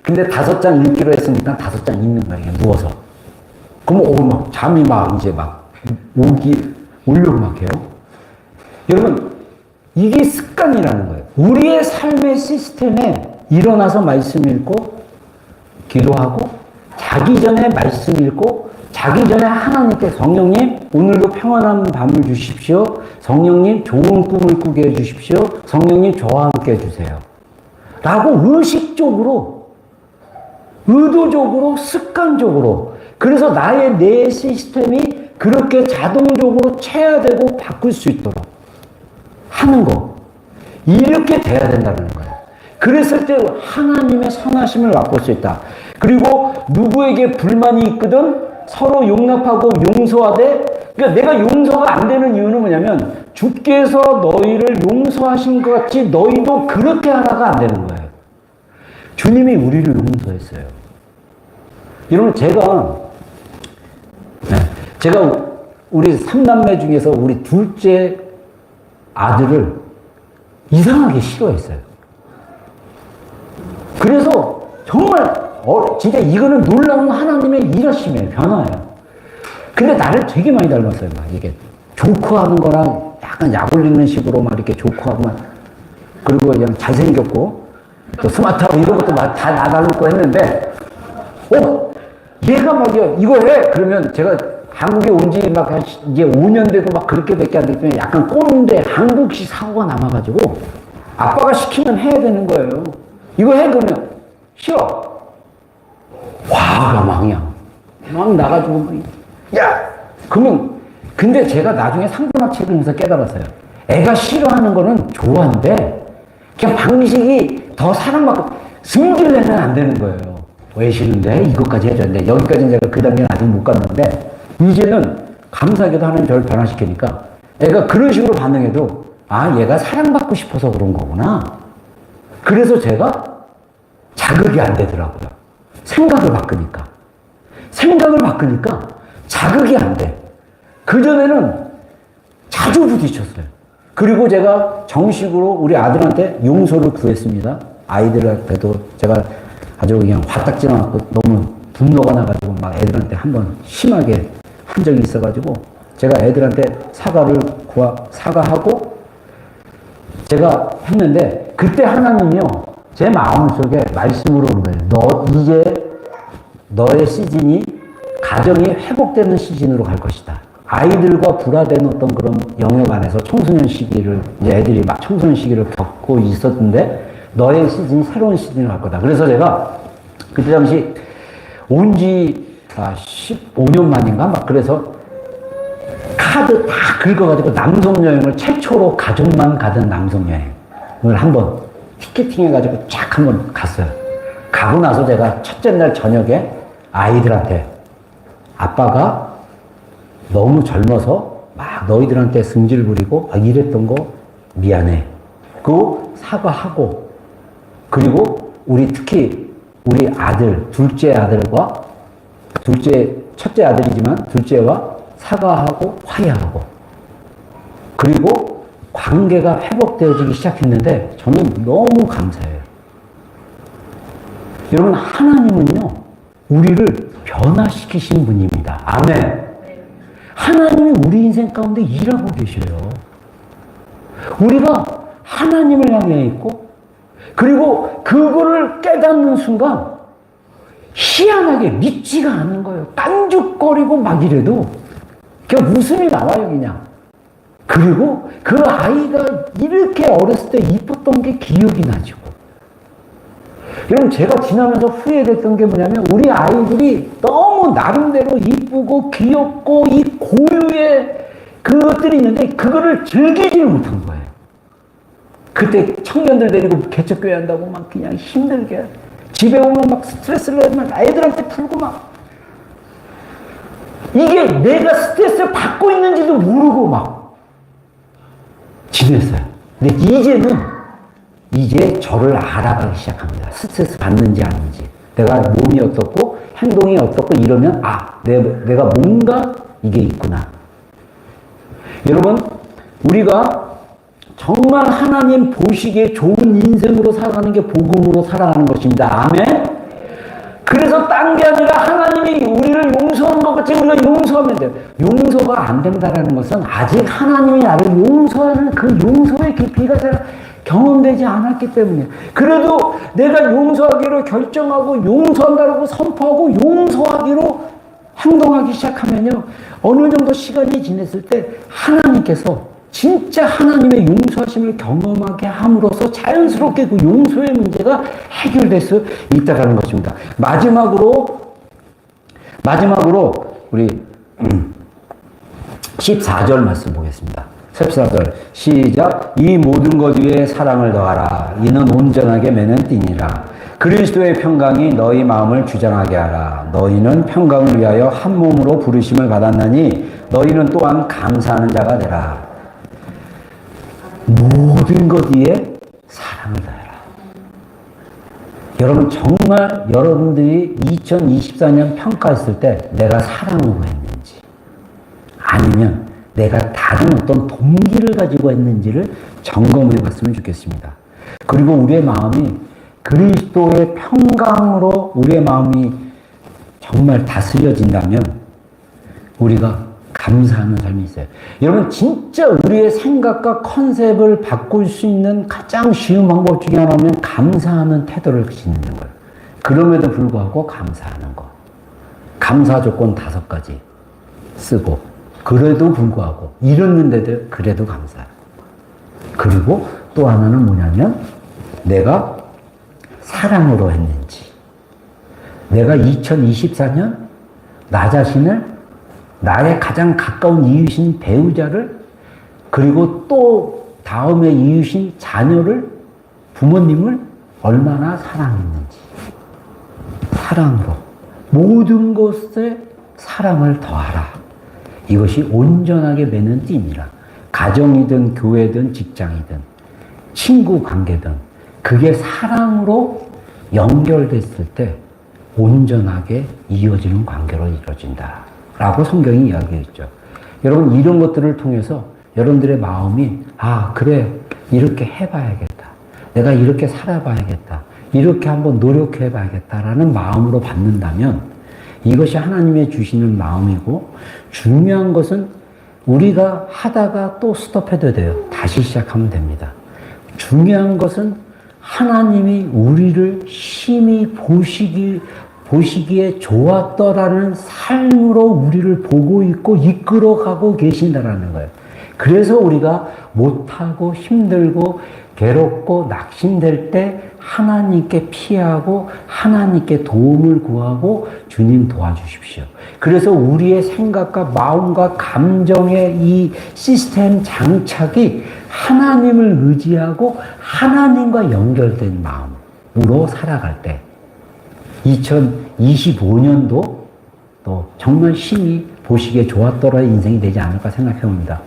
근데 5장 읽기로 했으니까 5장 읽는 거예요. 누워서. 그러면 막 잠이 막 이제 막 오려고 막 해요. 여러분, 이게 습관이라는 거예요. 우리의 삶의 시스템에 일어나서 말씀 읽고, 기도하고, 자기 전에 말씀 읽고, 자기 전에 하나님께 성령님, 오늘도 평안한 밤을 주십시오. 성령님, 좋은 꿈을 꾸게 해주십시오. 성령님, 저와 함께 해주세요. 라고 의식적으로, 의도적으로, 습관적으로, 그래서 나의 뇌 시스템이 그렇게 자동적으로 체화되고 바꿀 수 있도록 하는 거. 이렇게 돼야 된다는 거예요. 그랬을 때 하나님의 선하심을 맛볼 수 있다. 그리고 누구에게 불만이 있거든 서로 용납하고 용서하되, 그러니까 내가 용서가 안 되는 이유는 뭐냐면 주께서 너희를 용서하신 것 같이 너희도 그렇게 하라가 안 되는 거예요. 주님이 우리를 용서했어요. 여러분, 제가 우리 3남매 중에서 우리 둘째 아들을 이상하게 싫어했어요. 그래서 정말 진짜 이거는 놀라운 하나님의 일하심이에요. 변화예요. 근데 나를 되게 많이 닮았어요. 막 이게 조크하는 거랑 약간 약 올리는 식으로 막 이렇게 조크하고 막, 그리고 그냥 잘생겼고 또 스마트하고 이런 것도 막 다 나 닮고 했는데 얘가 막 이거 해! 그러면 제가 한국에 온 지 막 이제 5년 되고 막 그렇게밖에 안 됐더니 약간 꼰대 한국식 사고가 남아가지고 아빠가 시키면 해야 되는 거예요. 이거 해! 그러면 싫어. 화가 막 나가지고 야! 그러면 근데 제가 나중에 상대학 책을 보면서 깨달았어요. 애가 싫어하는 거는 좋아한데 그냥 방식이 더 사랑받고 승질 내면 안 되는 거예요. 왜 싫은데? 이것까지 해줘야 돼. 여기까지는 제가 그 단계는 아직 못 갔는데 이제는 감사하게도 하나님 저를 변화시키니까 애가 그런 식으로 반응해도 얘가 사랑받고 싶어서 그런 거구나. 그래서 제가 자극이 안 되더라고요. 생각을 바꾸니까 자극이 안 돼. 그전에는 자주 부딪혔어요. 그리고 제가 정식으로 우리 아들한테 용서를 구했습니다. 아이들한테도 제가 아주 그냥 화딱지 나고 너무 분노가 나가지고 막 애들한테 한번 심하게 한 적이 있어가지고 제가 애들한테 사과하고 제가 했는데 그때 하나님이요 제 마음속에 말씀으로 온 거예요. 이제 너의 시즌이 가정이 회복되는 시즌으로 갈 것이다. 아이들과 불화된 어떤 그런 영역 안에서 청소년 시기를, 이제 애들이 막 청소년 시기를 겪고 있었는데, 너의 시즌이 새로운 시즌으로 갈 거다. 그래서 제가 그때 당시 온 지 15년 만인가? 막 그래서 카드 다 긁어가지고 남성여행을 최초로 가족만 가던 남성여행을 한번 티켓팅해가지고 쫙 한번 갔어요. 가고 나서 제가 첫째 날 저녁에 아이들한테 아빠가 너무 젊어서 막 너희들한테 승질 부리고 이랬던 거 미안해. 그리고 사과하고, 그리고 특히 우리 아들, 첫째 아들이지만 둘째와 사과하고 화해하고, 그리고 관계가 회복되어지기 시작했는데 저는 너무 감사해요. 여러분, 하나님은요, 우리를 변화시키신 분입니다. 아멘. 하나님이 우리 인생 가운데 일하고 계셔요. 우리가 하나님을 향해 있고, 그리고 그거를 깨닫는 순간 희한하게 믿지가 않는 거예요. 깐죽거리고 막 이래도 그냥 웃음이 나와요, 그냥. 그리고 그 아이가 이렇게 어렸을 때 이뻤던 게 기억이 나지고. 여러분, 제가 지나면서 후회됐던 게 뭐냐면, 우리 아이들이 너무 나름대로 이쁘고 귀엽고 이 고유의 그것들이 있는데 그거를 즐기지를 못한 거예요. 그때 청년들 데리고 개척교회 한다고 막 그냥 힘들게, 집에 오면 막 스트레스를 내면 애들한테 풀고 막, 이게 내가 스트레스를 받고 있는지도 모르고 막 지냈어요. 근데 이제 저를 알아가기 시작합니다. 스트레스 받는지 아닌지, 내가 몸이 어떻고 행동이 어떻고 이러면 내가 뭔가 이게 있구나. 여러분, 우리가 정말 하나님 보시기에 좋은 인생으로 살아가는 게 복음으로 살아가는 것입니다. 아멘. 그래서 딴 게 아니라 하나님이 우리를 용서하는 것 같이 우리가 용서하면 돼요. 용서가 안 된다는 것은 아직 하나님이 나를 용서하는 그 용서의 깊이가 경험되지 않았기 때문이에요. 그래도 내가 용서하기로 결정하고 용서한다고 선포하고 용서하기로 행동하기 시작하면요, 어느 정도 시간이 지났을 때 하나님께서 진짜 하나님의 용서하심을 경험하게 함으로써 자연스럽게 그 용서의 문제가 해결될 수 있다는 것입니다. 마지막으로 우리 14절 말씀 보겠습니다. 14절 시작. 이 모든 것 위에 사랑을 더하라. 이는 온전하게 매는 띠니라. 그리스도의 평강이 너희 마음을 주장하게 하라. 너희는 평강을 위하여 한 몸으로 부르심을 받았나니 너희는 또한 감사하는 자가 되라. 모든 것 위에 사랑을 더해라. 여러분, 정말 여러분들이 2024년 평가했을 때 내가 사랑으로 했는지, 아니면 내가 다른 어떤 동기를 가지고 했는지를 점검해 봤으면 좋겠습니다. 그리고 우리의 마음이 그리스도의 평강으로 우리의 마음이 정말 다스려진다면 우리가 감사하는 삶이 있어요. 여러분, 진짜 우리의 생각과 컨셉을 바꿀 수 있는 가장 쉬운 방법 중에 하나는 감사하는 태도를 짓는 거예요. 그럼에도 불구하고 감사하는 거. 감사 조건 5가지 쓰고, 그래도 불구하고, 이랬는데도 그래도 감사해요. 그리고 또 하나는 뭐냐면, 내가 사랑으로 했는지, 내가 2024년 나 자신을, 나의 가장 가까운 이웃인 배우자를, 그리고 또 다음에 이웃인 자녀를, 부모님을 얼마나 사랑했는지. 사랑으로 모든 것에 사랑을 더하라. 이것이 온전하게 매는 띠니라. 가정이든 교회든 직장이든 친구 관계든 그게 사랑으로 연결됐을 때 온전하게 이어지는 관계로 이루어진다 라고 성경이 이야기했죠. 여러분, 이런 것들을 통해서 여러분들의 마음이 그래, 이렇게 해봐야겠다, 내가 이렇게 살아봐야겠다, 이렇게 한번 노력해봐야겠다라는 마음으로 받는다면 이것이 하나님의 주시는 마음이고, 중요한 것은 우리가 하다가 또 스톱해도 돼요. 다시 시작하면 됩니다. 중요한 것은 하나님이 우리를 심히 보시기에 좋았더라는 삶으로 우리를 보고 있고 이끌어가고 계신다라는 거예요. 그래서 우리가 못하고 힘들고 괴롭고 낙심될 때 하나님께 피하고 하나님께 도움을 구하고 주님 도와주십시오. 그래서 우리의 생각과 마음과 감정의 이 시스템 장착이 하나님을 의지하고 하나님과 연결된 마음으로 살아갈 때 2025년도 또 정말 심히 보시기에 좋았더라의 인생이 되지 않을까 생각해 봅니다.